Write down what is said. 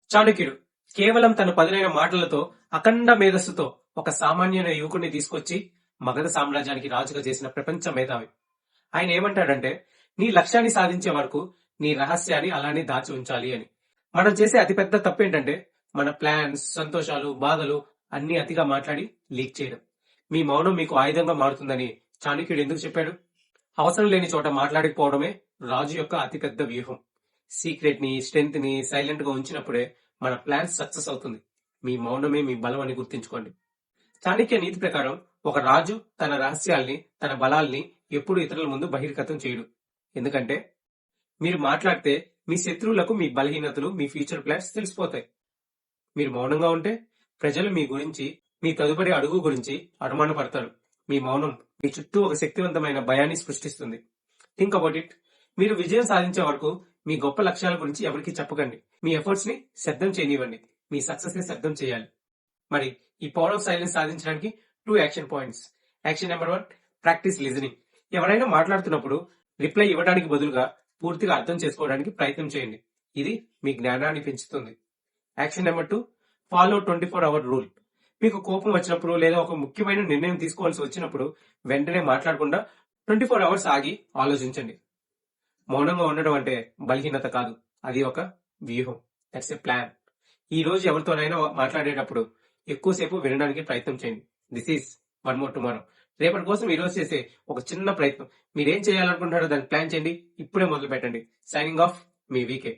చాణక్యుడు కేవలం తన పదునైన మాటలతో, అఖండ మేధస్సుతో ఒక సామాన్యమైన యువకుడిని తీసుకొచ్చి మగధ సామ్రాజ్యానికి రాజుగా చేసిన ప్రపంచ మేధావి. ఆయన ఏమంటాడంటే, నీ లక్ష్యాన్ని సాధించే వరకు నీ రహస్యాన్ని అలానే దాచి ఉంచాలి అని. మనం చేసే అతిపెద్ద తప్పేంటంటే, మన ప్లాన్స్, సంతోషాలు, బాధలు అన్ని అతిగా మాట్లాడి లీక్ చేయడం. మీ మౌనం మీకు ఆయుధంగా మారుతుందని చాణక్యుడు ఎందుకు చెప్పాడు? అవసరం లేని చోట మాట్లాడకపోవడమే రాజు యొక్క అతిపెద్ద వ్యూహం. సీక్రెట్ ని, స్ట్రెంత్ ని సైలెంట్ గా ఉంచినప్పుడే మన ప్లాన్స్ సక్సెస్ అవుతుంది. మీ మౌనమే మీ బలం అని గుర్తుంచుకోండి. చాణక్య నీతి ప్రకారం ఒక రాజు తన రహస్యాల్ని, తన బలాల్ని ఎప్పుడు ఇతరుల ముందు బహిర్గతం చేయడు. ఎందుకంటే మీరు మాట్లాడితే మీ శత్రువులకు మీ బలహీనతలు, మీ ఫ్యూచర్ ప్లాన్స్ తెలిసిపోతాయి. మీరు మౌనంగా ఉంటే ప్రజలు మీ గురించి, మీ తదుపరి అడుగు గురించి అనుమానపడతారు. మీ మౌనం మీ చుట్టూ ఒక శక్తివంతమైన భయాన్ని సృష్టిస్తుంది. Think about it. మీరు విజయం సాధించే వరకు మీ గొప్ప లక్ష్యాల గురించి ఎవరికీ చెప్పకండి. మీ ఎఫర్ట్స్ ని శబ్దం చేయనివ్వండి. మీ సక్సెస్ ని శబ్దం చేయాలి. మరి ఈ పవర్ ఆఫ్ సైలెన్స్ సాధించడానికి 2 action points. Action number 1, practice listening. ఎవరైనా మాట్లాడుతున్నప్పుడు రిప్లై ఇవ్వడానికి బదులుగా పూర్తిగా అర్థం చేసుకోవడానికి ప్రయత్నం చేయండి. ఇది మీ జ్ఞానాన్ని పెంచుతుంది. Action number 2, follow 24 hour rule. మీకు కోపం వచ్చినప్పుడు లేదా ఒక ముఖ్యమైన నిర్ణయం తీసుకోవాల్సి వచ్చినప్పుడు వెంటనే మాట్లాడకుండా 24 అవర్స్ ఆగి ఆలోచించండి. మౌనంగా ఉండడం అంటే బలహీనత కాదు, అది ఒక వ్యూహం. That's a plan. ఈ రోజు ఎవరితోనైనా మాట్లాడేటప్పుడు ఎక్కువసేపు వినడానికి ప్రయత్నం చేయండి. This is one more tomorrow. రేపటి కోసం ఈ రోజు చేసే ఒక చిన్న ప్రయత్నం. మీరేం చేయాలనుకుంటారో దాన్ని ప్లాన్ చేయండి. ఇప్పుడే మొదలు పెట్టండి. సైనింగ్ ఆఫ్, మీ వీకే.